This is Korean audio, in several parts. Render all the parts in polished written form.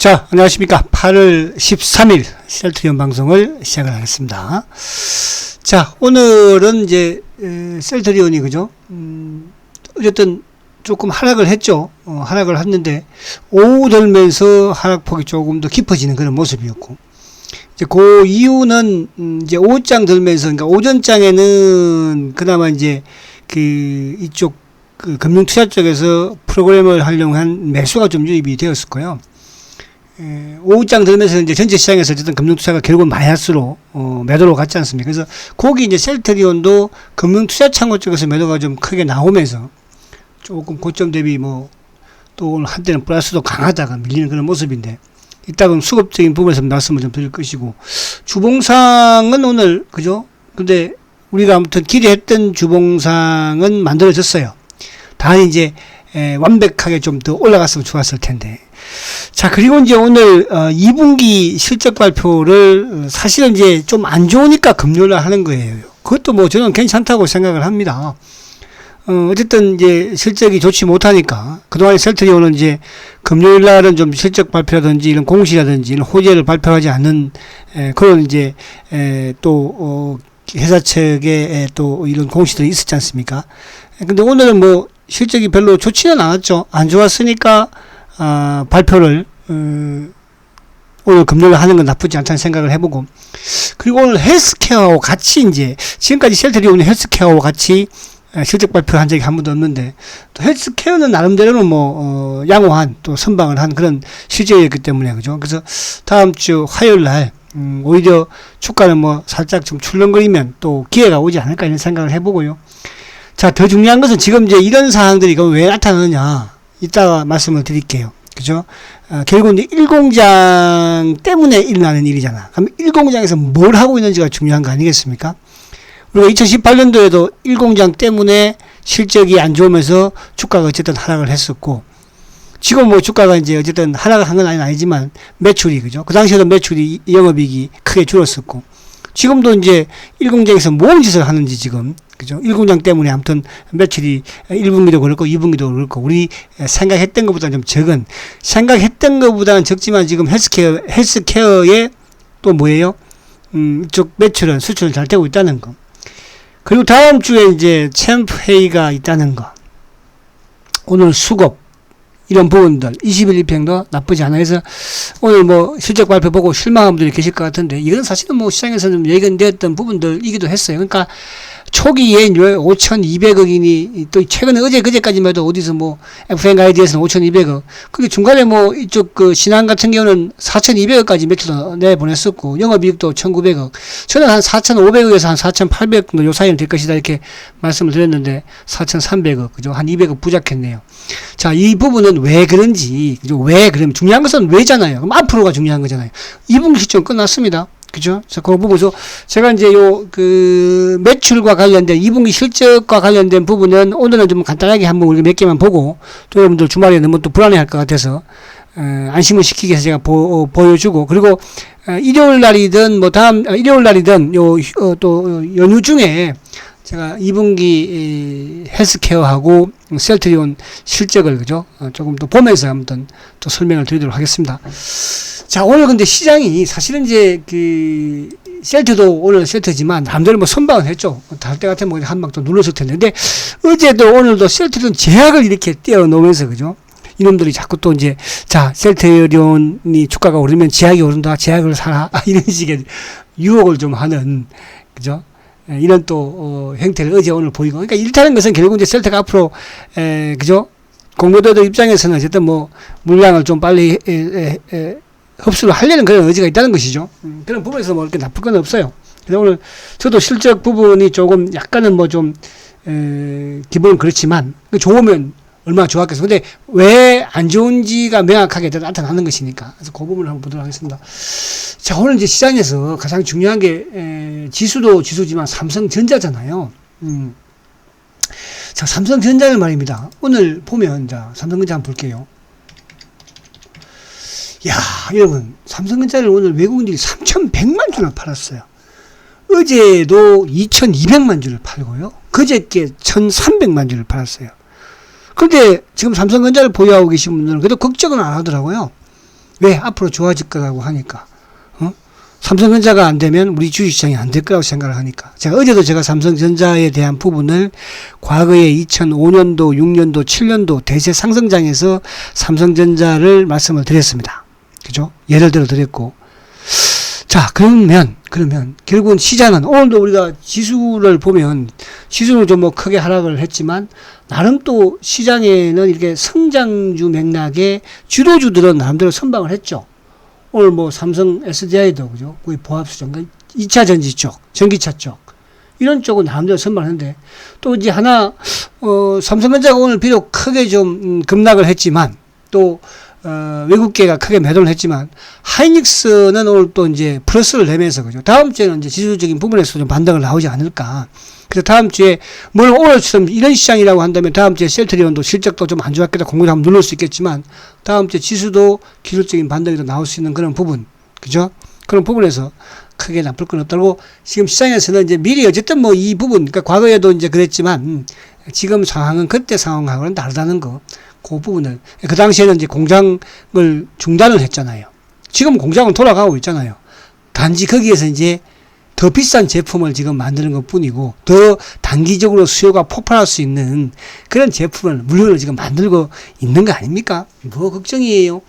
자, 안녕하십니까. 8월 13일 셀트리온 방송을 시작을 하겠습니다. 자, 오늘은 이제 셀트리온이 그죠? 어쨌든 조금 하락을 했죠. 하락을 했는데 오후 들면서 하락폭이 조금 더 깊어지는 그런 모습이었고, 이제 그 이유는 이제 오후장 들면서, 그러니까 오전장에는 그나마 이제 이쪽 금융투자 쪽에서 프로그램을 활용한 매수가 좀 유입이 되었을 거예요. 오후장 들면서 이제 전체 시장에서 어쨌든 금융투자가 결국은 마이너스로 매도로 갔지 않습니까? 그래서 거기 이제 셀트리온도 금융투자 창고 쪽에서 매도가 좀 크게 나오면서 조금 고점 대비 또 오늘 한때는 플러스도 강하다가 밀리는 그런 모습인데, 이따금 수급적인 부분에서 말씀을 좀 드릴 것이고, 주봉상은 오늘 그죠? 근데 우리가 아무튼 기대했던 주봉상은 만들어졌어요. 다만 이제 완벽하게 좀 더 올라갔으면 좋았을 텐데. 자, 그리고 이제 오늘 2분기 실적 발표를 사실은 이제 좀 안 좋으니까 금요일날 하는 거예요. 그것도 저는 괜찮다고 생각을 합니다. 어쨌든 이제 실적이 좋지 못하니까 그동안 셀트리온은 이제 금요일날은 좀 실적 발표라든지 이런 공시라든지 이런 호재를 발표하지 않는 그런 이제 또 회사 측에 또 이런 공시들이 있었지 않습니까? 근데 오늘은 실적이 별로 좋지는 않았죠. 안 좋았으니까 발표를 오늘 금요일 하는 건 나쁘지 않다는 생각을 해보고, 그리고 오늘 헬스케어하고 같이 이제 지금까지 셀트리온이 헬스케어하고 같이 실적 발표한 적이 한 번도 없는데, 또 헬스케어는 나름대로는 양호한 또 선방을 한 그런 실적이었기 때문에 그죠. 그래서 다음 주 화요일 날 오히려 주가는 살짝 좀 출렁거리면 또 기회가 오지 않을까 이런 생각을 해보고요. 자, 더 중요한 것은 지금 이제 이런 사항들이 왜 나타나느냐, 이따가 말씀을 드릴게요. 그죠? 결국은 이제 1공장 때문에 일어나는 일이잖아. 그럼 1공장에서 뭘 하고 있는지가 중요한 거 아니겠습니까? 우리가 2018년도에도 1공장 때문에 실적이 안 좋으면서 주가가 어쨌든 하락을 했었고, 지금 주가가 이제 어쨌든 하락을 한 건 아니지만 매출이 그죠? 그 당시에도 매출이 영업이익이 크게 줄었었고, 지금도 이제 1공장에서 뭔 짓을 하는지 지금 그죠? 1공장 때문에 아무튼 매출이 1분기도 그렇고 2분기도 그렇고 우리 생각했던 것보다는 좀 적은, 생각했던 것보다는 적지만 지금 헬스케어에 또 뭐예요? 이쪽 매출은 수출은 잘 되고 있다는 거. 그리고 다음 주에 이제 챔프 회의가 있다는 거. 오늘 수급 이런 부분들 20일 입행도 나쁘지 않아. 그래서 오늘 실적 발표 보고 실망한 분들이 계실 것 같은데, 이건 사실은 시장에서는 예견되었던 부분들이기도 했어요. 그러니까 초기에 5,200억이니 또 최근에 그제까지만 해도 어디서 FN가이드에서는 5,200억. 그게 중간에 이쪽 신한 같은 경우는 4,200억까지 매출도 내보냈었고, 영업이익도 1,900억. 저는 한 4,500억에서 한 4,800억 정도 요 사이는 될 것이다 이렇게 말씀을 드렸는데 4,300억. 그죠? 한 200억 부족했네요. 자, 이 부분은 왜 그런지, 그죠? 왜 그러면 중요한 것은 왜잖아요. 그럼 앞으로가 중요한 거잖아요. 2분기 시점 끝났습니다. 그죠? 자, 그거 보고서 제가 이제 매출과 관련된 2분기 실적과 관련된 부분은 오늘은 좀 간단하게 한번 우리가 몇 개만 보고, 또 여러분들 주말에 너무 또 불안해 할 것 같아서 안심을 시키기 위해서 제가 보여주고, 그리고 일요일 날이든 일요일 날이든 또 연휴 중에 제가 2분기 헬스케어하고 셀트리온 실적을 그죠? 조금 더 보면서 아무튼 또 설명을 드리도록 하겠습니다. 자, 오늘 근데 시장이 사실은 이제 셀트도 오늘 셀트지만 남들 선방을 했죠. 다를 때 같으면 한 방 또 눌렀을 텐데. 근데 어제도 오늘도 셀트리온 제약을 이렇게 떼어놓으면서 그죠? 이놈들이 자꾸 또 이제 셀트리온이 주가가 오르면 제약이 오른다. 제약을 사라. 이런 식의 유혹을 좀 하는 그죠? 이런 또 형태를 어제 오늘 보이고, 그러니까 일단은 것은 결국 이제 셀트가 앞으로 그죠? 공매도들 입장에서는 어쨌든 물량을 좀 빨리 흡수를 하려는 그런 의지가 있다는 것이죠. 그런 부분에서 이렇게 나쁠 건 없어요. 그래서 오늘 저도 실적 부분이 조금 약간은 기본은 그렇지만 좋으면 얼마나 좋았겠어. 근데 왜 안 좋은지가 명확하게 나타나는 것이니까. 그래서 그 부분을 한번 보도록 하겠습니다. 자, 오늘 이제 시장에서 가장 중요한 게 지수도 지수지만 삼성전자잖아요. 자, 삼성전자를 말입니다. 오늘 보면 자, 삼성전자 한번 볼게요. 야, 여러분, 삼성전자를 오늘 외국인들이 3,100만 주를 팔았어요. 어제도 2,200만 주를 팔고요. 그저께 1,300만 주를 팔았어요. 그런데 지금 삼성전자를 보유하고 계신 분들은 그래도 걱정은 안 하더라고요. 왜? 앞으로 좋아질 거라고 하니까. 삼성전자가 안 되면 우리 주식시장이 안 될 거라고 생각을 하니까. 제가 삼성전자에 대한 부분을 과거에 2005년도, 6년도, 7년도 대세 상승장에서 삼성전자를 말씀을 드렸습니다. 그죠? 예를 들어 드렸고. 자, 그러면 결국은 시장은 오늘도 우리가 지수를 보면 지수는 좀 뭐 크게 하락을 했지만 나름 또 시장에는 이렇게 성장주 맥락의 주도주들은 나름대로 선방을 했죠. 오늘 뭐 삼성 SDI도 그죠? 거의 보합수정, 2차 전지 쪽, 전기차 쪽 이런 쪽은 나름대로 선방하는데 또 이제 하나 삼성전자가 오늘 비록 크게 좀 급락을 했지만 또 외국계가 크게 매도를 했지만 하이닉스는 오늘 또 이제 플러스를 내면서 그죠? 다음 주에는 이제 지수적인 부분에서 좀 반등을 나오지 않을까. 그래서 다음 주에 물론 오늘처럼 이런 시장이라고 한다면 다음 주에 셀트리온도 실적도 좀 안 좋았겠다 공부를 한번 누를 수 있겠지만 다음 주에 지수도 기술적인 반등이 더 나올 수 있는 그런 부분, 그죠? 그런 부분에서 크게 나쁠 건 없다고 지금 시장에서는 이제 미리 어쨌든 뭐 이 부분, 그러니까 과거에도 이제 그랬지만 지금 상황은 그때 상황하고는 다르다는 거, 그 부분을 그 당시에는 이제 공장을 중단을 했잖아요. 지금 공장은 돌아가고 있잖아요. 단지 거기에서 이제 더 비싼 제품을 지금 만드는 것 뿐이고 더 단기적으로 수요가 폭발할 수 있는 그런 제품을 물건을 지금 만들고 있는 거 아닙니까? 뭐 걱정이에요.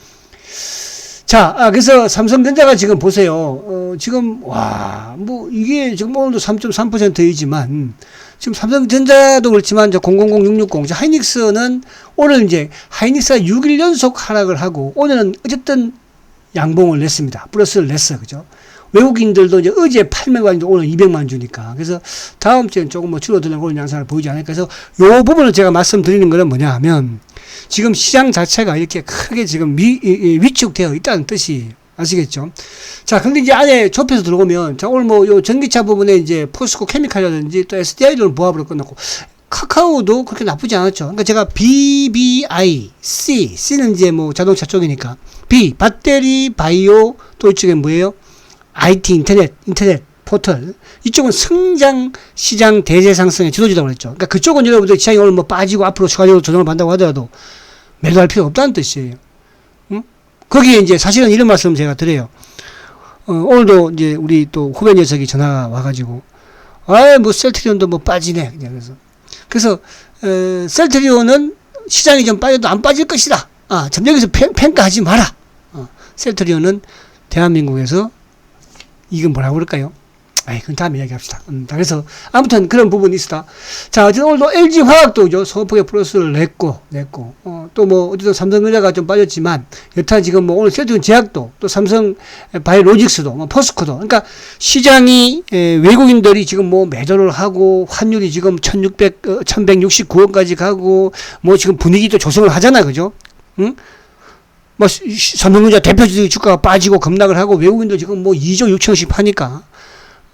자, 그래서 삼성전자가 지금 보세요. 지금 뭐 이게 지금 오늘도 3.3%이지만 지금 삼성전자도 그렇지만 000660 하이닉스는 오늘 이제 하이닉스가 6일 연속 하락을 하고 오늘은 어쨌든 양봉을 냈습니다. 플러스를 냈어, 그죠? 외국인들도 이제 어제 800만 주, 오늘 200만 주니까. 그래서 다음 주에는 조금 뭐 줄어드는 그런 양상을 보이지 않을까. 그래서 요 부분을 제가 말씀드리는 거는 뭐냐 하면 지금 시장 자체가 이렇게 크게 지금 위축되어 있다는 뜻이 아시겠죠? 자, 근데 이제 안에 좁혀서 들어오면, 자, 오늘 뭐 요 전기차 부분에 이제 포스코 케미칼이라든지 또 SDI는 보합으로 끝났고, 카카오도 그렇게 나쁘지 않았죠. 그러니까 제가 BBI, C는 이제 뭐 자동차 쪽이니까, B, 배터리, 바이오, 또 이쪽엔 뭐예요? IT, 인터넷, 포털. 이쪽은 성장 시장 대세 상승의 주도주라고 그랬죠. 그러니까 그쪽은 여러분들 시장이 오늘 뭐 빠지고 앞으로 추가적으로 조정을 받는다고 하더라도 매도할 필요 없다는 뜻이에요. 응? 거기에 이제 사실은 이런 말씀 제가 드려요. 오늘도 이제 우리 또 후배 녀석이 전화가 와가지고, 뭐 셀트리온도 뭐 빠지네. 그래서, 셀트리온은 시장이 좀 빠져도 안 빠질 것이다. 점령에서 평가하지 마라. 셀트리온은 대한민국에서 이건 뭐라고 그럴까요? 그건 다음에 이야기합시다. 그래서 아무튼 그런 부분이 있다. 자, 어쨌든 오늘도 LG화학도 소폭의 플러스를 냈고, 또 뭐 어쨌든 삼성전자가 좀 빠졌지만 여타 지금 뭐 오늘 셀트리온 제약도 또 삼성 바이오로직스도 뭐 포스코도 그러니까 시장이 외국인들이 지금 뭐 매도를 하고 환율이 지금 1169원까지 가고 뭐 지금 분위기도 조성을 하잖아, 그죠? 응? 뭐 삼성전자 대표적인 주가가 빠지고 급락을 하고 외국인도 지금 뭐 2조 6천억씩 파니까.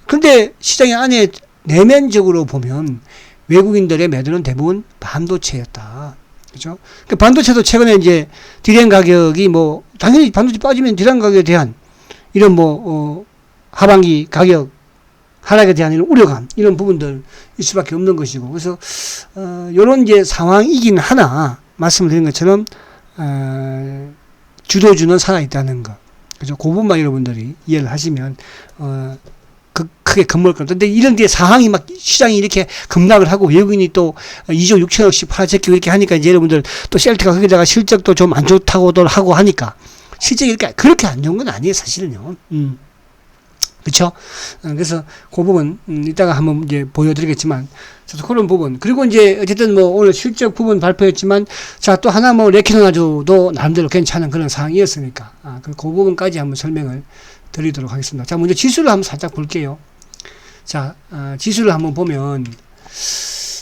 근데 시장의 안에 내면적으로 보면 외국인들의 매도는 대부분 반도체였다. 그죠? 그 반도체도 최근에 이제 디램 가격이 뭐 당연히 반도체 빠지면 디램 가격에 대한 이런 뭐 하반기 가격 하락에 대한 이런 우려감 이런 부분들 있을 수밖에 없는 것이고 그래서 요런 이제 상황이긴 하나 말씀을 드린 것처럼 주도주는 살아있다는 거. 그죠? 그 부분만 여러분들이 이해를 하시면, 크게 겁먹을 겁니다. 근데 이런 뒤에 상황이 막 시장이 이렇게 급락을 하고 외국인이 또 2조 6천억씩 팔아제끼고 이렇게 하니까 이제 여러분들 또 셀트가 거기다가 실적도 좀 안 좋다고들 하고 하니까 실적이 그렇게 안 좋은 건 아니에요, 사실은요. 그쵸? 그래서 그 부분, 이따가 한번 이제 보여드리겠지만, 그런 부분. 그리고 이제, 어쨌든 뭐 오늘 실적 부분 발표했지만, 자, 또 하나 뭐 레키노나주도 나름대로 괜찮은 그런 상황이었으니까, 그 부분까지 한번 설명을 드리도록 하겠습니다. 자, 먼저 지수를 한번 살짝 볼게요. 자, 지수를 한번 보면,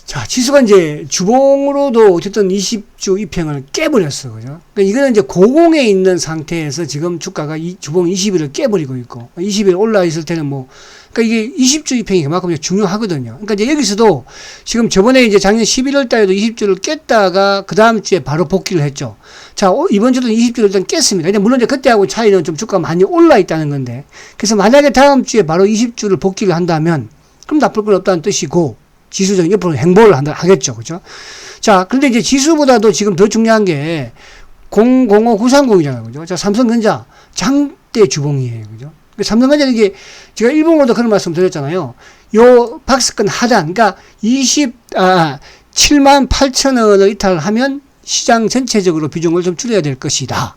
자, 지수가 이제 주봉으로도 어쨌든 20주 이평을 깨버렸어. 그죠? 그러니까 이거는 이제 고공에 있는 상태에서 지금 주가가 주봉 20일을 깨버리고 있고, 20일 올라 있을 때는 뭐, 그러니까 이게 20주 이평이 그만큼 중요하거든요. 그러니까 이제 여기서도 지금 저번에 이제 작년 11월 달에도 20주를 깼다가 그 다음 주에 바로 복귀를 했죠. 자, 이번 주도 20주를 일단 깼습니다. 근데 물론 이제 그때하고 차이는 좀 주가가 많이 올라 있다는 건데, 그래서 만약에 다음 주에 바로 20주를 복귀를 한다면, 그럼 나쁠 건 없다는 뜻이고, 지수적인 옆으로 행보를 하겠죠. 그죠? 자, 그런데 이제 지수보다도 지금 더 중요한 게, 005930이잖아요. 그죠? 자, 삼성전자 장대 주봉이에요. 그죠? 삼성전자는 이게 제가 일본어도 그런 말씀 드렸잖아요. 요 박스권 하단, 그러니까 78,000원을 이탈하면 시장 전체적으로 비중을 좀 줄여야 될 것이다.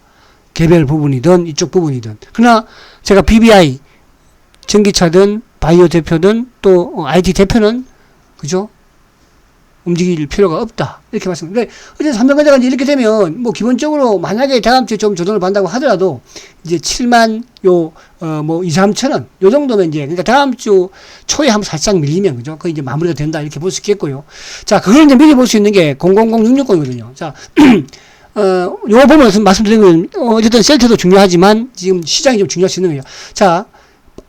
개별 부분이든 이쪽 부분이든. 그러나 제가 BBI 전기차든 바이오 대표든 또 IT 대표는 그죠? 움직일 필요가 없다. 이렇게 말씀드립니다. 어쨌든 삼성전자가 이제 이렇게 되면 뭐 기본적으로 만약에 다음 주에 좀 조정을 받는다고 하더라도 이제 7만 뭐 2, 3천 원 요 정도면 이제 그러니까 다음 주 초에 한번 살짝 밀리면 그죠? 거의 이제 마무리가 된다 이렇게 볼 수 있겠고요. 자, 그걸 이제 미리 볼 수 있는 게 000660이거든요. 자, 요 보면 말씀드린 건 어쨌든 셀트도 중요하지만 지금 시장이 좀 중요할 수 있는 거예요. 자,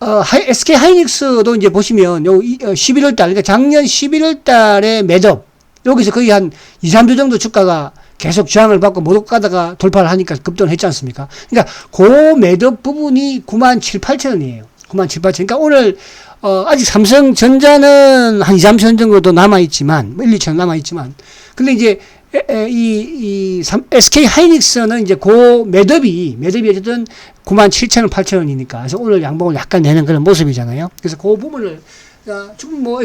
SK 하이닉스도 이제 보시면, 11월 달, 그러니까 작년 11월 달에 매듭, 여기서 거의 한 2, 3주 정도 주가가 계속 저항을 받고 못 가다가 돌파를 하니까 급등을 했지 않습니까? 그러니까, 그 매듭 부분이 9만 7, 8천 원이에요. 9만 7, 8천 원. 그러니까 오늘, 아직 삼성전자는 한 2, 3천 원 정도 남아있지만, 1, 2천 원 남아있지만, 근데 이제, SK 하이닉스는 이제 매듭이 어쨌든 9만 7천 원, 8천 원이니까. 그래서 오늘 양봉을 약간 내는 그런 모습이잖아요. 그래서 그 부분을, 지금 뭐,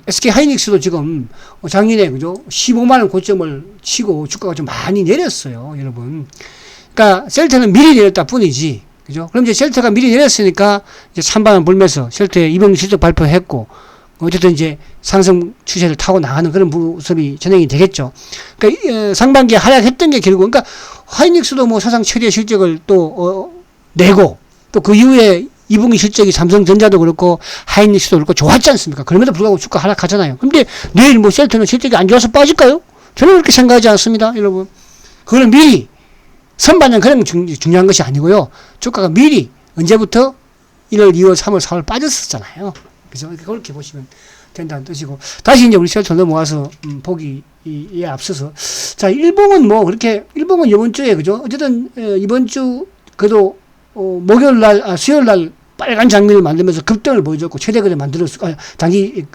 SK 하이닉스도 지금 작년에, 그죠? 15만원 고점을 치고 주가가 좀 많이 내렸어요, 여러분. 그러니까 셀트는 미리 내렸다 뿐이지. 그죠? 그럼 이제 셀트가 미리 내렸으니까 이제 찬바람 불면서 셀트의 2분기 실적 발표했고, 어쨌든 이제 상승 추세를 타고 나가는 그런 모습이 진행이 되겠죠. 그러니까 상반기에 하락했던 게 결국 그러니까 하이닉스도 뭐 사상 최대 실적을 또 내고 또 그 이후에 2분기 실적이 삼성전자도 그렇고 하이닉스도 그렇고 좋았지 않습니까? 그럼에도 불구하고 주가 하락하잖아요. 근데 내일 뭐 셀트는 실적이 안 좋아서 빠질까요? 저는 그렇게 생각하지 않습니다, 여러분. 그거는 미리 선반영 그런 중요한 것이 아니고요. 주가가 미리 언제부터 1월, 2월, 3월, 4월 빠졌었잖아요. 그죠? 그렇게 보시면 된다는 뜻이고. 다시 이제 우리 셀트를 모아서, 보기에 앞서서. 자, 일봉은 뭐, 그렇게, 일봉은 이번 주에, 그죠? 어쨌든, 이번 주, 그래도, 목요일 날, 수요일 날 빨간 장미를 만들면서 급등을 보여줬고, 최대 거래 만들었고, 단기,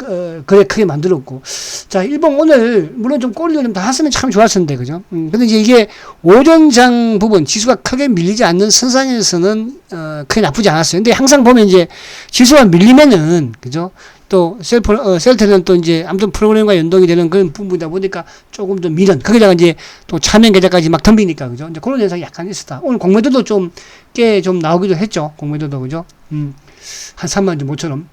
거래 크게 만들었고. 자, 일봉 오늘, 물론 좀 꼬리를 좀 닿았으면 참 좋았을 텐데, 그죠? 근데 이제 이게 오전장 부분, 지수가 크게 밀리지 않는 선상에서는, 크게 나쁘지 않았어요. 근데 항상 보면 이제, 지수가 밀리면은, 그죠? 또, 셀트는 또 이제, 아무튼 프로그램과 연동이 되는 그런 부분이다 보니까 조금 더 미련, 거기다가 이제 또 차명 계좌까지 막 덤비니까, 그죠? 이제 그런 현상이 약간 있었다. 오늘 공매도도 꽤 좀 나오기도 했죠. 공매도도, 그죠? 한 3만 좀 5천 원.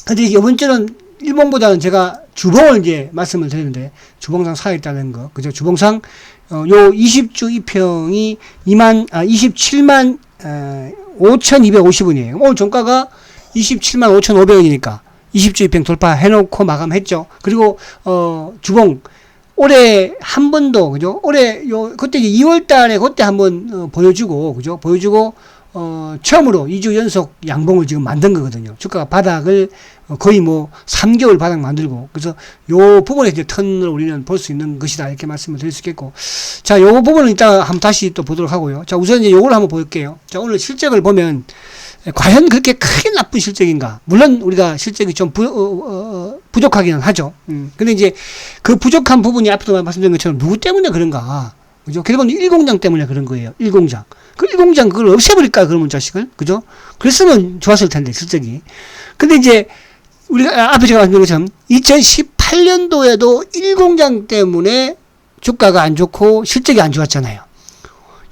근데 이번 주는 일본보다는 제가 주봉을 이제 말씀을 드리는데, 주봉상 살아있다는 거, 그죠? 주봉상, 요 20주 이평이 27만, 5,250원이에요. 오늘 종가가 27만 5,500원이니까 20주 이평 돌파해놓고 마감했죠. 그리고, 주봉, 올해 한 번도, 그죠? 올해, 그때 이제 2월 달에 그때 한번, 보여주고, 그죠? 처음으로 2주 연속 양봉을 지금 만든 거거든요. 주가가 바닥을 거의 뭐 3개월 바닥 만들고, 그래서 요 부분에 이제 턴을 우리는 볼 수 있는 것이다. 이렇게 말씀을 드릴 수 있겠고. 자, 요 부분은 이따 한번 다시 또 보도록 하고요. 자, 우선 이제 요걸 한번 볼게요. 자, 오늘 실적을 보면, 과연 그렇게 크게 나쁜 실적인가? 물론 우리가 실적이 좀 부족하기는 하죠. 근데 이제 그 부족한 부분이 앞서도 말씀드린 것처럼 누구 때문에 그런가? 그죠? 결국은 일공장 때문에 그런 거예요. 일공장. 그 일공장 그걸 없애버릴까? 그러면 자식을. 그죠? 그랬으면 좋았을 텐데, 실적이. 근데 이제 우리가 앞에 제가 말씀드린 것처럼 2018년도에도 일공장 때문에 주가가 안 좋고 실적이 안 좋았잖아요.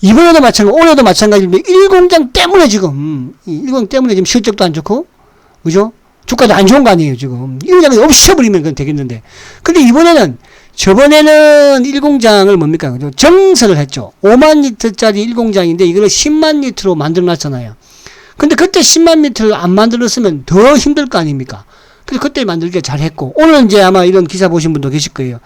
이번에도 마찬가지, 올해도 마찬가지인데, 일공장 때문에 지금 실적도 안 좋고, 그죠? 주가도 안 좋은 거 아니에요, 지금. 일공장이 없애버리면 그건 되겠는데. 근데 저번에는 일공장을 뭡니까? 그죠? 정설을 했죠. 5만 리터짜리 일공장인데, 이거를 10만 리터로 만들어 놨잖아요. 근데 그때 10만 리터를 안 만들었으면 더 힘들 거 아닙니까? 그래서 그때 만들기 잘했고, 오늘 이제 아마 이런 기사 보신 분도 계실 거예요.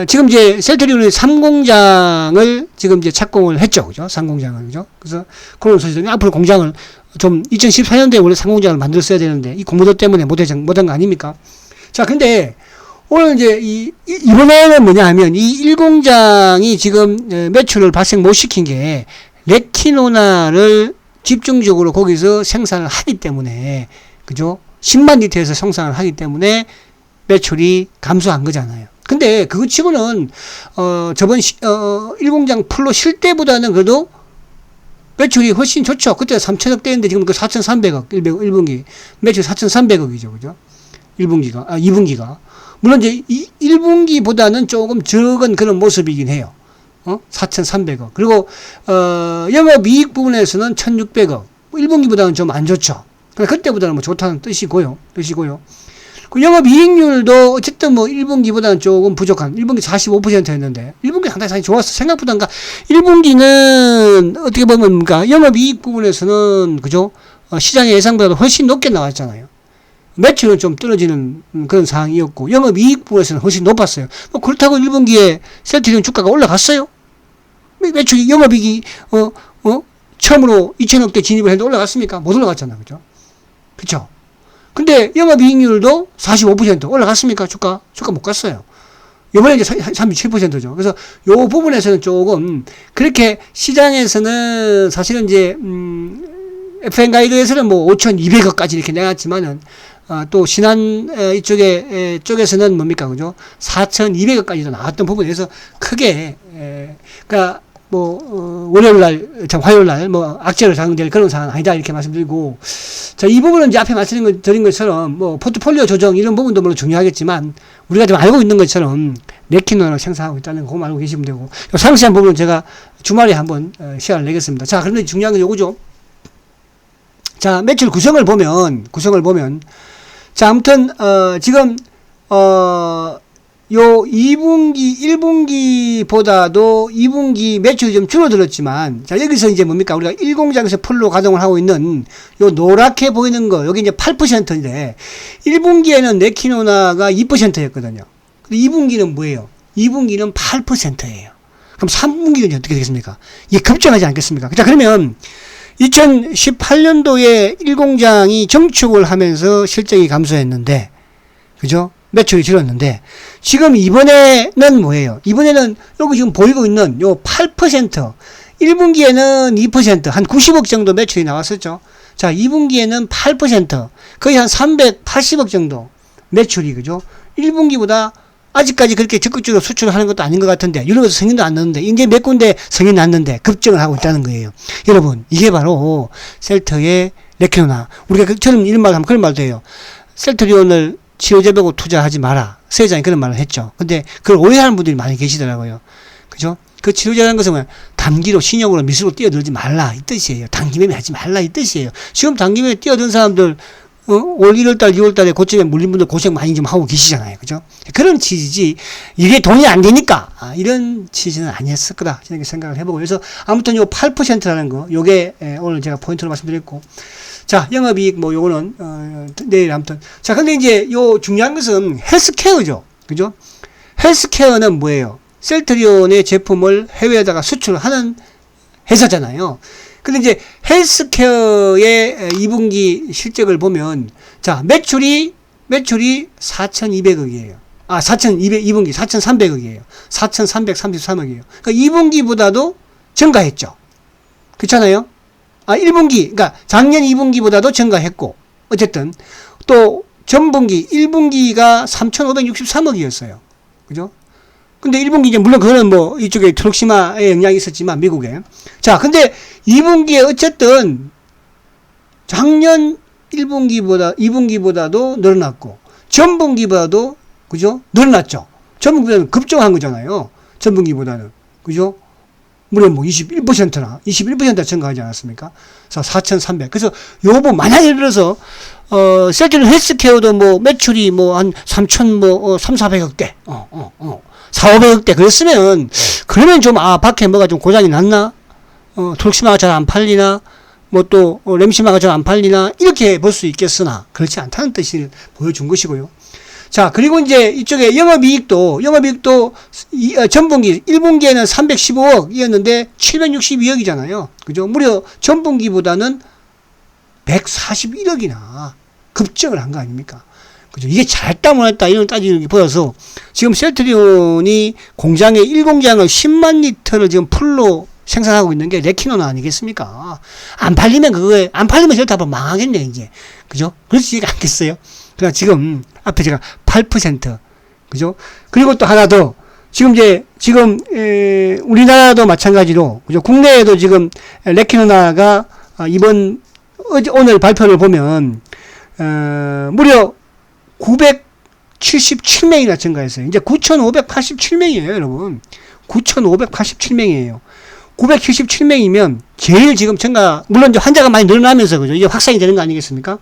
지금 이제 셀트리온의 3공장을 지금 이제 착공을 했죠. 그죠? 3공장을. 그죠? 그래서 그런 소식이 앞으로 공장을 좀 2014년도에 원래 3공장을 만들었어야 되는데 이 공모도 때문에 못한 거 아닙니까? 자, 근데 오늘 이제 이번에는 뭐냐 하면 이 1공장이 지금 매출을 발생 못 시킨 게 레티노나를 집중적으로 거기서 생산을 하기 때문에, 그죠? 10만 리터에서 생산을 하기 때문에 매출이 감소한 거잖아요. 근데 그거 치고는 저번 1공장 풀로 쉴 때보다는 그래도 매출이 훨씬 좋죠. 그때 3천억 대인데 지금 그 4,300억 1분기 매출 4,300억이죠, 그죠? 2분기가 물론 이제 1분기보다는 조금 적은 그런 모습이긴 해요. 4,300억. 그리고 영업이익 부분에서는 1,600억. 1분기보다는 좀 안 좋죠. 그때보다는 뭐 좋다는 뜻이고요. 그 영업이익률도 어쨌든 뭐 1분기보다는 조금 부족한, 1분기 45%였는데, 1분기 상당히 좋았어. 생각보다, 1분기는 어떻게 보면, 영업이익 부분에서는, 그죠? 시장의 예상보다도 훨씬 높게 나왔잖아요. 매출은 좀 떨어지는 그런 상황이었고, 영업이익 부분에서는 훨씬 높았어요. 뭐 그렇다고 1분기에 셀트리온 주가가 올라갔어요? 매출이, 영업이익이, 처음으로 2천억대 진입을 했는데 올라갔습니까? 못 올라갔잖아. 그죠? 그쵸? 근데 영업이익률도 45% 올라갔습니까? 주가 못 갔어요. 요번에 이제 37%죠. 그래서 요 부분에서는 조금 그렇게 시장에서는 사실은 이제 FN 가이드에서는 뭐 5,200억까지 이렇게 내놨지만은 또 신한 쪽에서는 뭡니까? 그죠? 4,200억까지도 나왔던 부분에서 크게 그러니까 월요일날, 화요일날, 악재로 작용될 그런 상황은 아니다, 이렇게 말씀드리고. 자, 이 부분은 이제 앞에 말씀드린 것처럼, 포트폴리오 조정, 이런 부분도 물론 중요하겠지만, 우리가 좀 알고 있는 것처럼, 레키노를 생산하고 있다는 거, 그거 알고 계시면 되고, 상세한 부분은 제가 주말에 한번 시간을 내겠습니다. 자, 그런데 중요한 건 요거죠. 자, 매출 구성을 보면, 자, 아무튼, 지금, 요 2분기, 1분기보다도 2분기 매출이 좀 줄어들었지만, 자, 여기서 이제 뭡니까? 우리가 1공장에서 풀로 가동을 하고 있는 요 노랗게 보이는 거, 여기 이제 8%인데, 1분기에는 네키노나가 2%였거든요. 2분기는 뭐예요? 2분기는 8%예요. 그럼 3분기는 어떻게 되겠습니까? 이게 급증하지 않겠습니까? 자, 그러면 2018년도에 1공장이 정축을 하면서 실적이 감소했는데, 그죠? 매출이 줄었는데, 지금 이번에는 뭐예요? 이번에는 여기 지금 보이고 있는 요 8%, 1분기에는 2%, 한 90억 정도 매출이 나왔었죠. 자, 2분기에는 8%, 거의 한 380억 정도 매출이, 그죠? 1분기보다 아직까지 그렇게 적극적으로 수출을 하는 것도 아닌 것 같은데, 유럽에서 승인도 안 났는데, 이제 몇 군데 승인 났는데, 급증을 하고 있다는 거예요. 여러분, 이게 바로 셀터의 레키노나. 우리가 저는 이런 말 하면 그런 말도 해요. 셀트리온을 치료제보고 투자하지 마라. 세장이 그런 말을 했죠. 근데 그걸 오해하는 분들이 많이 계시더라고요. 그죠? 그 치료제라는 것은 뭐냐? 단기로 신용으로 미수로 뛰어들지 말라. 이 뜻이에요. 단기매매 하지 말라. 이 뜻이에요. 지금 단기매매 뛰어든 사람들, 올 1월달, 2월달에 고점에 물린 분들 고생 많이 좀 하고 계시잖아요. 그죠? 그런 취지지. 이게 돈이 안 되니까. 이런 취지는 아니었을 거다. 이렇게 생각을 해보고. 그래서 아무튼 요 8%라는 거, 요게 오늘 제가 포인트로 말씀드렸고. 자, 영업이익, 요거는, 내일 아무튼. 자, 근데 이제 요 중요한 것은 헬스케어죠. 그죠? 헬스케어는 뭐예요? 셀트리온의 제품을 해외에다가 수출하는 회사잖아요. 근데 이제 헬스케어의 2분기 실적을 보면, 자, 매출이 4,200억이에요. 2분기 4,300억이에요. 4,333억이에요. 그러니까 2분기보다도 증가했죠. 그렇잖아요? 1분기, 그러니까 작년 2분기보다도 증가했고, 어쨌든, 또, 전분기, 1분기가 3,563억이었어요. 그죠? 근데 1분기 이제, 물론 그거는 이쪽에 트록시마의 영향이 있었지만, 미국에. 자, 근데 2분기에 어쨌든, 작년 2분기보다도 늘어났고, 전분기보다도, 그죠? 늘어났죠? 전분기보다는 급증한 거잖아요. 전분기보다는. 그죠? 물론 21%나 21% 증가하지 않았습니까? 그래서 4,300. 그래서 요 부분 만약에 예를 들어서 셀트리온 헬스케어도 매출이 한 3,400억대, 4,500억대 그랬으면 그러면 좀 밖에 뭐가 좀 고장이 났나? 트록시마가 잘 안 팔리나? 또 램시마가 잘 안 팔리나? 이렇게 볼 수 있겠으나 그렇지 않다는 뜻을 보여준 것이고요. 자, 그리고 이제 이쪽에 영업이익도 전분기, 1분기에는 315억이었는데 762억이잖아요. 그죠? 무려 전분기보다는 141억이나 급증을 한 거 아닙니까? 그죠? 이게 잘했다 못했다 이런 따지는 게 보여서 지금 셀트리온이 공장에 1공장을 10만 리터를 지금 풀로 생산하고 있는 게 레키노나 아니겠습니까? 안 팔리면 셀트 한번 망하겠네, 이제. 그죠? 그렇지 않겠어요? 그러니까 지금 앞에 제가 8% 그죠? 그리고 또 하나 더. 지금 우리나라도 마찬가지로, 그죠? 국내에도 지금 레키노나가 오늘 발표를 보면, 무려 977명이나 증가했어요. 이제 9,587명이에요, 여러분. 9,587명이에요. 977명이면 제일 지금 물론 이제 환자가 많이 늘어나면서, 그죠? 이제 확산이 되는 거 아니겠습니까?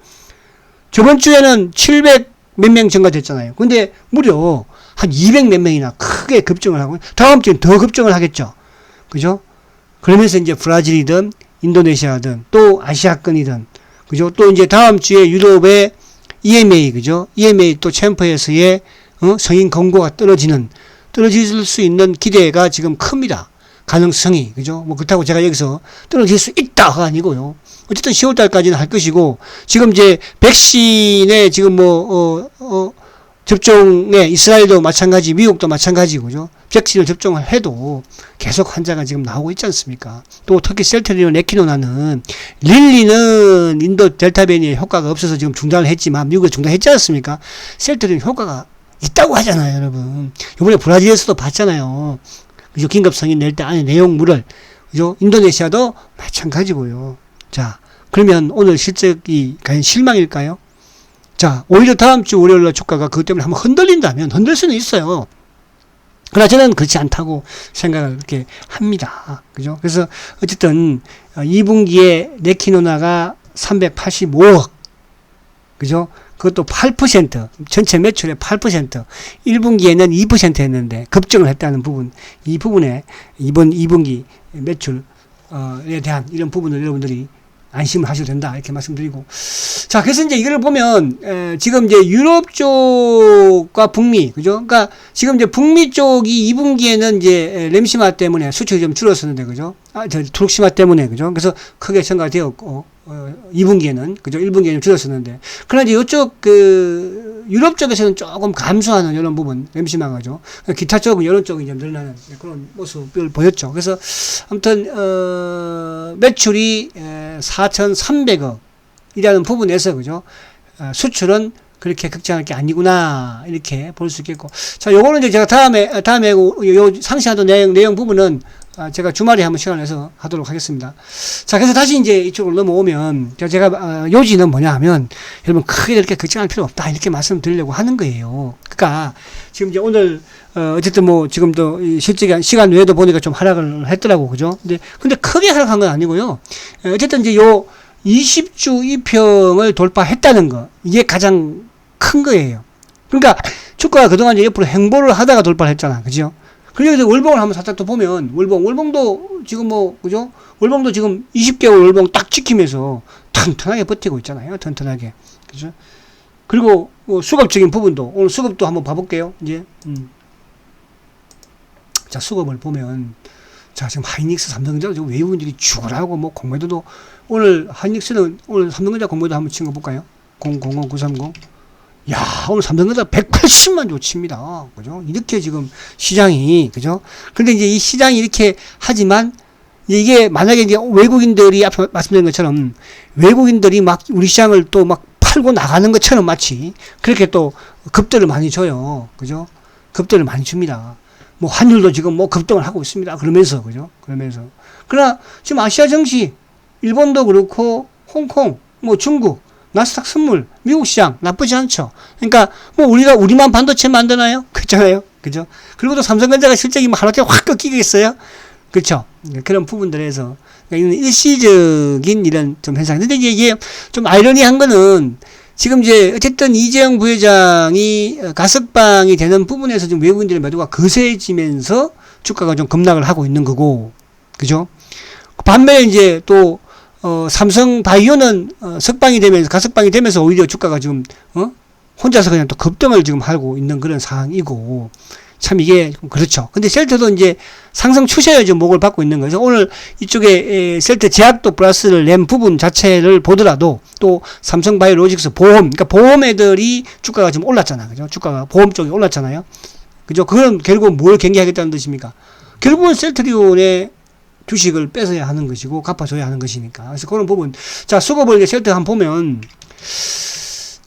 저번 주에는 700 몇 명 증가됐잖아요. 근데 무려 한 200 몇 명이나 크게 급증을 하고, 다음 주엔 더 급증을 하겠죠. 그죠? 그러면서 이제 브라질이든, 인도네시아든, 또 아시아권이든, 그죠? 또 이제 다음 주에 유럽의 EMA, 그죠? EMA 또 챔프에서의, 성인 권고가 떨어질 수 있는 기대가 지금 큽니다. 가능성이, 그죠? 뭐, 그렇다고 제가 여기서 떨어질 수 있다가 아니고요. 어쨌든 10월달까지는 할 것이고, 지금 이제 백신에 지금 접종에 이스라엘도 마찬가지, 미국도 마찬가지, 그죠? 백신을 접종을 해도 계속 환자가 지금 나오고 있지 않습니까? 또 특히 셀트리온 레키노나는 릴리는 인도 델타 변이의 효과가 없어서 지금 중단을 했지만 미국에서 중단했지 않습니까? 셀트리온 효과가 있다고 하잖아요, 여러분. 이번에 브라질에서도 봤잖아요. 그죠? 긴급성인 낼 때 안에 내용물을, 그죠? 인도네시아도 마찬가지고요. 자, 그러면 오늘 실적이 과연 실망일까요? 자, 오히려 다음 주 월요일날 주가가 그것 때문에 한번 흔들린다면 흔들 수는 있어요. 그러나 저는 그렇지 않다고 생각을 그렇게 합니다. 그죠? 그래서 어쨌든 2분기에 레키노나가 385억, 그죠? 그것도 8%, 전체 매출의 8%, 1분기에는 2% 했는데 급증을 했다는 부분, 이 부분에 이번 2분기 매출에 대한 이런 부분을 여러분들이 안심을 하셔도 된다, 이렇게 말씀드리고. 자, 그래서 이제 이거를 보면, 지금 이제 유럽 쪽과 북미, 그죠? 그러니까 지금 이제 북미 쪽이 2분기에는 이제 램시마 때문에 수출이 좀 줄었었는데, 그죠? 트룩시마 때문에, 그죠? 그래서 크게 증가되었고, 2분기에는, 그죠? 1분기에는 줄었었는데. 그러나 이제 이쪽, 유럽 쪽에서는 조금 감소하는 이런 부분, 램시마가죠. 기타 쪽은 이런 쪽이 좀 늘어나는 그런 모습을 보였죠. 그래서, 아무튼, 매출이 4,300억 이라는 부분에서, 그죠? 수출은 그렇게 극장할 게 아니구나, 이렇게 볼 수 있겠고. 자, 요거는 이제 제가 다음에 요 상세한 내용 부분은 제가 주말에 한번 시간을 내서 하도록 하겠습니다. 자, 그래서 다시 이제 이쪽으로 넘어오면, 제가, 요지는 뭐냐 하면, 여러분, 크게 그렇게 걱정할 필요 없다, 이렇게 말씀드리려고 하는 거예요. 그러니까, 지금 이제 오늘, 어쨌든 뭐, 지금도 실제 시간 외에도 보니까 좀 하락을 했더라고, 그죠? 근데 크게 하락한 건 아니고요. 어쨌든 이제 20주 이평을 돌파했다는 거, 이게 가장 큰 거예요. 그러니까, 주가가 그동안 이제 옆으로 행보를 하다가 돌파를 했잖아, 그죠? 그래서 월봉을 한번 살짝 또 보면, 월봉도 지금 뭐, 그죠? 월봉도 지금 20개월 월봉 딱 지키면서 튼튼하게 버티고 있잖아요. 튼튼하게. 그죠? 그리고 수급적인 부분도, 오늘 수급도 한번 봐볼게요. 이제, 자, 수급을 보면, 자, 지금 하이닉스 삼성전자 지금 외국인들이 죽으라고 뭐 공매도도, 오늘 하이닉스는 오늘 삼성전자 공매도 한번 친 거 볼까요? 000930. 야, 오늘 삼성전자 180만 조 칩니다. 그죠? 이렇게 지금 시장이, 그죠? 근데 이제 이 시장이 이렇게 하지만, 이게 만약에 이제 외국인들이 앞에 말씀드린 것처럼, 외국인들이 막 우리 시장을 또 막 팔고 나가는 것처럼 마치, 그렇게 또 급등을 많이 줘요. 그죠? 급등을 많이 줍니다. 뭐 환율도 지금 뭐 급등을 하고 있습니다. 그러면서, 그죠? 그러면서. 그러나 지금 아시아 증시, 일본도 그렇고, 홍콩, 뭐 중국, 나스닥 선물, 미국 시장 나쁘지 않죠. 그러니까 뭐 우리만 반도체 만드나요? 그렇잖아요. 그죠? 그리고 또 삼성전자가 실적이 뭐 하루아침에 확 꺾이겠어요? 그렇죠? 그런 부분들에서 그러니까 일시적인 이런 좀 현상. 근데 이게 좀 아이러니한 거는 지금 이제 어쨌든 이재용 부회장이 가석방이 되는 부분에서 좀 외국인들의 매도가 거세지면서 주가가 좀 급락을 하고 있는 거고, 그죠? 반면에 이제 또 삼성 바이오는 가석방이 되면서 오히려 주가가 지금 혼자서 그냥 또 급등을 지금 하고 있는 그런 상황이고, 참 이게 그렇죠. 근데 셀트도 이제 상승 추세에 좀 목을 받고 있는 거죠. 오늘 이쪽에 셀트 제약도 플러스를 낸 부분 자체를 보더라도 또 삼성 바이오로직스 그러니까 보험 애들이 주가가 좀 올랐잖아, 그죠? 주가가 보험 쪽이 올랐잖아요, 그죠? 그건 결국 뭘 경계하겠다는 뜻입니까? 결국은 셀트리온의 주식을 뺏어야 하는 것이고 갚아줘야 하는 것이니까. 그래서 그런 부분. 자, 수급을 이제 셀트 한번 보면,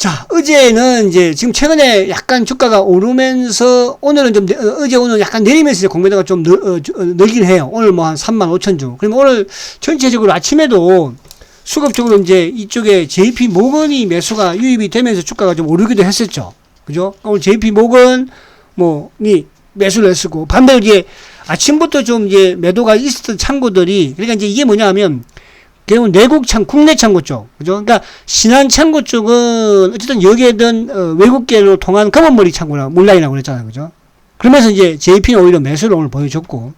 자, 어제는 이제 지금 최근에 약간 주가가 오르면서 오늘은 좀 어제 오늘 약간 내리면서 이제 공매도가 좀 늘긴 해요. 오늘 뭐 한 35,000주. 그러면 오늘 전체적으로 아침에도 수급적으로 이제 이쪽에 JP 모건이 매수가 유입이 되면서 주가가 좀 오르기도 했었죠. 그죠? 오늘 JP 모건 뭐니 매수를 했었고 반대로 이제 아침부터 좀 이제 매도가 있었던 창구들이 그러니까 이제 이게 뭐냐 하면 결국은 내국 국내 창구 쪽, 그죠? 그러니까 신한 창구 쪽은 어쨌든 여기에든 외국계로 통한 검은머리 창구나 물라이라고 그랬잖아요, 그죠? 그러면서 이제 JP는 오히려 매수를 오늘 보여줬고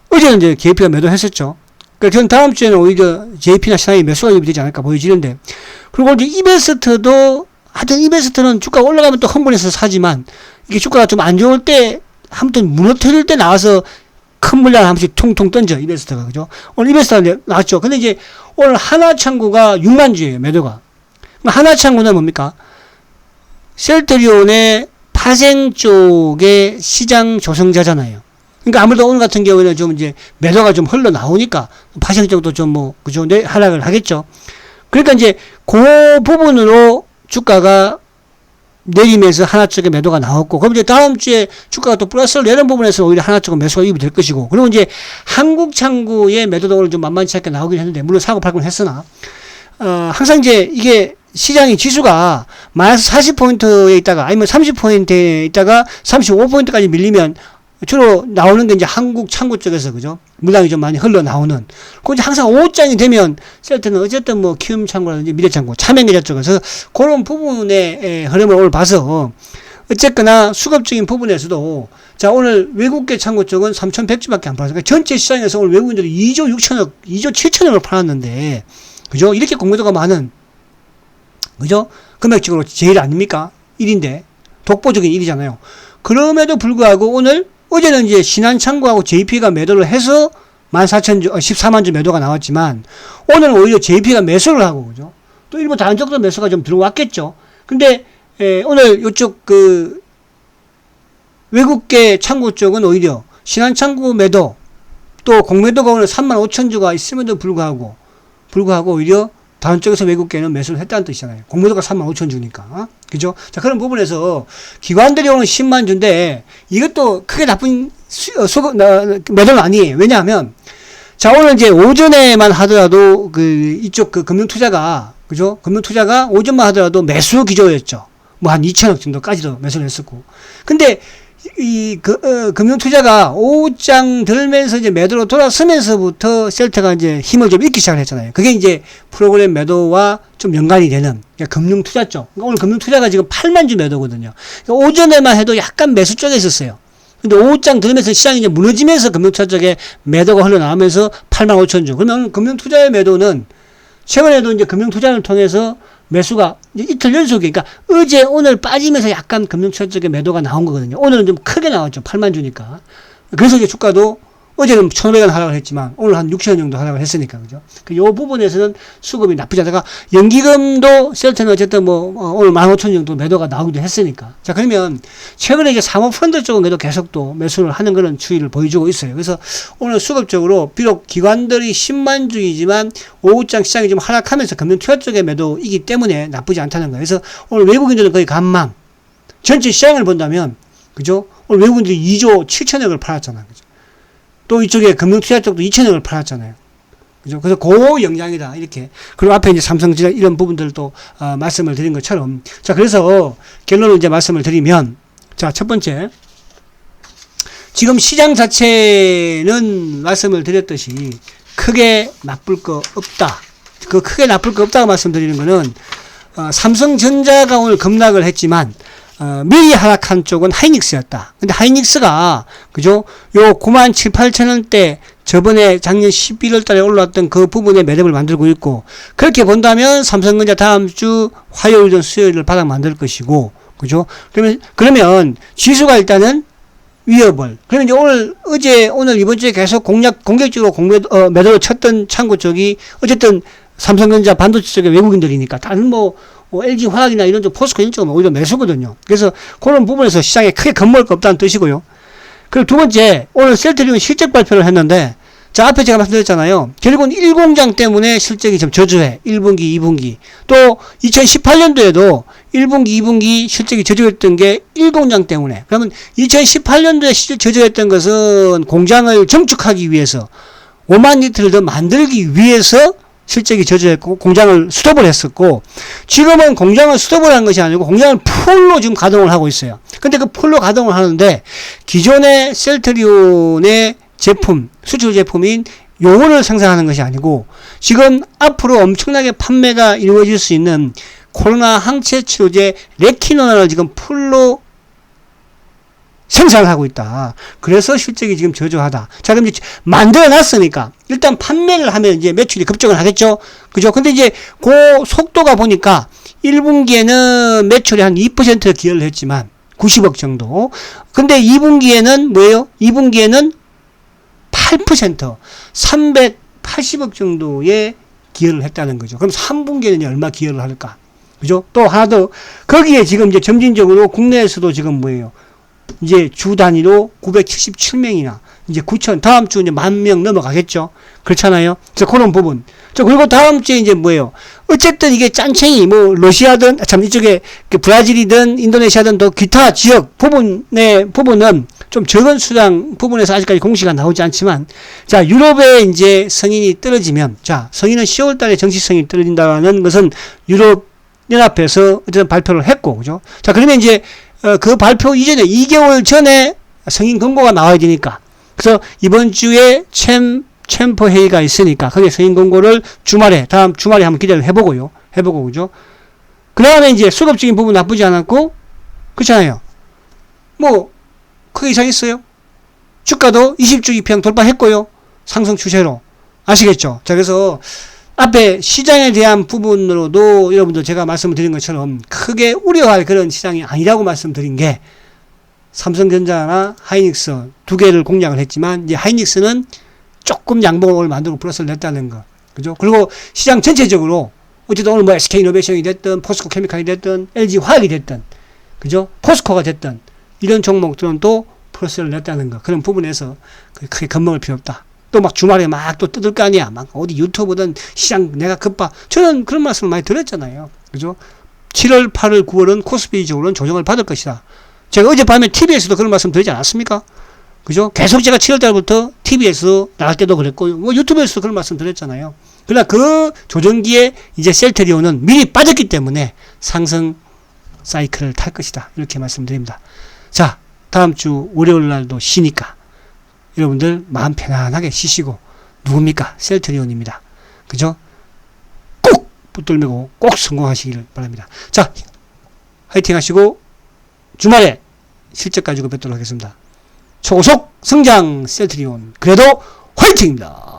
어제는 이제 JP가 매도했었죠. 그러니까 저는 다음 주에는 오히려 JP나 신한이 매수가 되지 않을까 보여지는데 그리고 이제 이베스트도 하여튼 이베스트는 주가 올라가면 또 험블에서 사지만 이게 주가가 좀 안 좋을 때 아무튼 무너뜨릴 때 나와서 큰 물량 한 번씩 통통 던져, 이베스트가, 그죠? 오늘 이베스트가 나왔죠. 근데 이제 오늘 하나창구가 6만주예요, 매도가. 하나창구는 뭡니까? 셀트리온의 파생 쪽의 시장 조성자잖아요. 그러니까 아무래도 오늘 같은 경우에는 좀 이제 매도가 좀 흘러나오니까 파생 쪽도 좀 뭐, 그죠? 하락을 하겠죠. 그러니까 이제 그 부분으로 주가가 내리면서 하나 쪽에 매도가 나왔고, 그럼 이제 다음 주에 주가가 또 플러스를 내는 부분에서 오히려 하나 쪽은 매수가 유입이 될 것이고, 그리고 이제 한국 창구의 매도도 오늘 좀 만만치 않게 나오긴 했는데, 물론 사고 팔고는 했으나, 항상 이제 이게 시장의 지수가 마이너스 40포인트에 있다가, 아니면 30포인트에 있다가 35포인트까지 밀리면 주로 나오는 게 이제 한국 창구 쪽에서, 그죠? 물량이 좀 많이 흘러나오는. 그 이제 항상 5장이 되면, 셀트는 어쨌든 뭐 키움 창구라든지 미래 창구, 참여계좌 쪽에서 그런 부분의 흐름을 오늘 봐서, 어쨌거나 수급적인 부분에서도, 자, 오늘 외국계 창구 쪽은 3,100주밖에 안 팔았어요. 그러니까 전체 시장에서 오늘 외국인들이 2조 6천억, 2조 7천억을 팔았는데, 그죠? 이렇게 공매도가 많은, 그죠? 금액적으로 제일 아닙니까? 1인데, 독보적인 1이잖아요. 그럼에도 불구하고 오늘 어제는 이제 신한창구하고 JP가 매도를 해서 14만 주 매도가 나왔지만 오늘은 오히려 JP가 매수를 하고, 그죠? 또 일부 다른 쪽도 매수가 좀 들어왔겠죠. 근데 오늘 이쪽 그 외국계 창구 쪽은 오히려 신한창구 매도 또 공매도가 오늘 35,000주가 있음에도 불구하고 오히려 다른 쪽에서 외국계는 매수를 했다는 뜻이잖아요. 공매도가 35,000주니까. 그죠? 자, 그런 부분에서 기관들이 오늘 10만 주인데 이것도 크게 나쁜 매도는 아니에요. 왜냐하면 자, 오늘 이제 오전에만 하더라도 그 이쪽 그 금융투자가, 그죠? 금융투자가 오전만 하더라도 매수 기조였죠. 뭐 한 2천억 정도까지도 매수를 했었고. 근데 금융투자가 5장 들면서 이제 매도로 돌아서면서부터 셀트가 이제 힘을 좀 잃기 시작을 했잖아요. 그게 이제 프로그램 매도와 좀 연관이 되는, 그러니까 금융투자 쪽. 그러니까 오늘 금융투자가 지금 8만 주 매도거든요. 그러니까 오전에만 해도 약간 매수 쪽에 있었어요. 근데 5장 들면서 시장이 이제 무너지면서 금융투자 쪽에 매도가 흘러나오면서 8만 5천 주. 그러면 금융투자의 매도는 최근에도 이제 금융투자를 통해서 매수가 이틀 연속에, 그러니까 어제 오늘 빠지면서 약간 금융투자 쪽에 매도가 나온 거거든요. 오늘은 좀 크게 나왔죠. 8만 주니까. 그래서 이제 주가도 어제는 1,500원 하락을 했지만 오늘 한 6,000원 정도 하락을 했으니까, 그죠? 이 부분에서는 수급이 나쁘지 않다가 연기금도 셀트는 어쨌든 뭐 오늘 15,000원 정도 매도가 나오기도 했으니까. 자, 그러면 최근에 이제 사모펀드 쪽은 그래도 계속 또 매수를 하는 그런 추이를 보여주고 있어요. 그래서 오늘 수급적으로 비록 기관들이 10만 주이지만 오후장 시장이 좀 하락하면서 금융투자 쪽의 매도이기 때문에 나쁘지 않다는 거예요. 그래서 오늘 외국인들은 거의 간망. 전체 시장을 본다면, 그죠? 오늘 외국인들이 2조 7천억을 팔았잖아요. 그죠? 또 이쪽에 금융투자 쪽도 2천억을 팔았잖아요. 그죠? 그래서 그 영향이다. 이렇게. 그리고 앞에 이제 삼성전자 이런 부분들도 말씀을 드린 것처럼. 자, 그래서 결론을 이제 말씀을 드리면, 자, 첫 번째. 지금 시장 자체는 말씀을 드렸듯이 크게 나쁠 거 없다. 그 크게 나쁠 거 없다고 말씀드리는 거는, 삼성전자가 오늘 급락을 했지만, 미리 하락한 쪽은 하이닉스였다. 근데 하이닉스가, 그죠? 요 9만 7, 8천원대 저번에 작년 11월 달에 올라왔던 그 부분에 매듭을 만들고 있고, 그렇게 본다면 삼성전자 다음 주 화요일은 수요일을 바닥 만들 것이고, 그죠? 그러면 지수가 일단은 위협을. 그러면 이제 오늘 이번 주에 계속 공격적으로 매도를 쳤던 창구 쪽이 어쨌든 삼성전자 반도체 쪽의 외국인들이니까 다른 뭐 LG 화학이나 이런 쪽 포스코 이런 쪽은 오히려 매수거든요. 그래서 그런 부분에서 시장에 크게 겁먹을 거 없다는 뜻이고요. 그리고 두 번째, 오늘 셀트리온 실적 발표를 했는데 자, 앞에 제가 말씀드렸잖아요. 결국은 1공장 때문에 실적이 좀 저조해. 1분기, 2분기. 또 2018년도에도 1분기, 2분기 실적이 저조했던 게 1공장 때문에. 그러면 2018년도에 실적 저조했던 것은 공장을 정축하기 위해서 5만 리터를 더 만들기 위해서 실적이 저조했고 공장을 스톱을 했었고, 지금은 공장을 스톱을 한 것이 아니고 공장을 풀로 지금 가동을 하고 있어요. 근데 그 풀로 가동을 하는데 기존의 셀트리온의 제품, 수출 제품인 요거를 생산하는 것이 아니고 지금 앞으로 엄청나게 판매가 이루어질 수 있는 코로나 항체 치료제 레키노나를 지금 풀로 생산을 하고 있다. 그래서 실적이 지금 저조하다. 자, 그럼 이제 만들어 놨으니까 일단 판매를 하면 이제 매출이 급증을 하겠죠. 그죠? 근데 이제 그 속도가 보니까 1분기에는 매출이 한 2% 기여를 했지만 90억 정도. 근데 2분기에는 뭐예요? 2분기에는 8% 380억 정도의 기여를 했다는 거죠. 그럼 3분기에는 얼마 기여를 할까? 그죠? 또 하나 더, 거기에 지금 이제 점진적으로 국내에서도 지금 뭐예요? 이제 주 단위로 977명이나 이제 9천, 다음 주 이제 10,000명 넘어가겠죠. 그렇잖아요. 그래서 그런 부분. 저 그리고 다음 주에 이제 뭐예요? 어쨌든 이게 짠챙이 뭐 러시아든 참 이쪽에 브라질이든 인도네시아든 또 기타 지역 부분은 좀 적은 수량 부분에서 아직까지 공시가 나오지 않지만, 자, 유럽의 이제 성인이 떨어지면, 자, 성인은 10월 달에 정식 성인이 떨어진다는 것은 유럽 연합에서 어쨌든 발표를 했고, 그죠? 자, 그러면 이제 그 발표 이전에 2개월 전에 성인 권고가 나와야 되니까, 그래서 이번 주에 챔퍼 회의가 있으니까 거기에 성인 권고를 주말에, 다음 주말에 한번 기대를 해보고, 그죠? 그 다음에 이제 수급적인 부분 나쁘지 않았고, 그렇잖아요. 뭐 크게 이상 있어요? 주가도 20주 이평 돌파했고요. 상승 추세로. 아시겠죠? 자, 그래서 앞에 시장에 대한 부분으로도 여러분들 제가 말씀드린 것처럼 크게 우려할 그런 시장이 아니라고 말씀드린 게, 삼성전자나 하이닉스 두 개를 공략을 했지만 이제 하이닉스는 조금 양봉을 만들고 플러스를 냈다는 거. 그죠? 그리고 시장 전체적으로 어쨌든 오늘 뭐 SK이노베이션이 됐든 포스코 케미칼이 됐든 LG 화학이 됐든, 그죠? 포스코가 됐든 이런 종목들은 또 플러스를 냈다는 거. 그런 부분에서 크게 겁먹을 필요 없다. 또 막 주말에 막 또 뜯을 거 아니야. 막 어디 유튜브든 시장 내가 급봐. 저는 그런 말씀을 많이 드렸잖아요. 그죠? 7월, 8월, 9월은 코스피적으로는 조정을 받을 것이다. 제가 어젯밤에 TV에서도 그런 말씀 드리지 않았습니까? 그죠? 계속 제가 7월 달부터 TV에서 나갈 때도 그랬고, 뭐 유튜브에서도 그런 말씀 드렸잖아요. 그러나 그 조정기에 이제 셀트리온은 미리 빠졌기 때문에 상승 사이클을 탈 것이다. 이렇게 말씀드립니다. 자, 다음 주 월요일 날도 쉬니까 여러분들 마음 편안하게 쉬시고, 누굽니까? 셀트리온입니다. 그죠? 꼭 붙들매고 꼭 성공하시기를 바랍니다. 자, 화이팅 하시고 주말에 실적 가지고 뵙도록 하겠습니다. 초고속 성장 셀트리온, 그래도 화이팅입니다.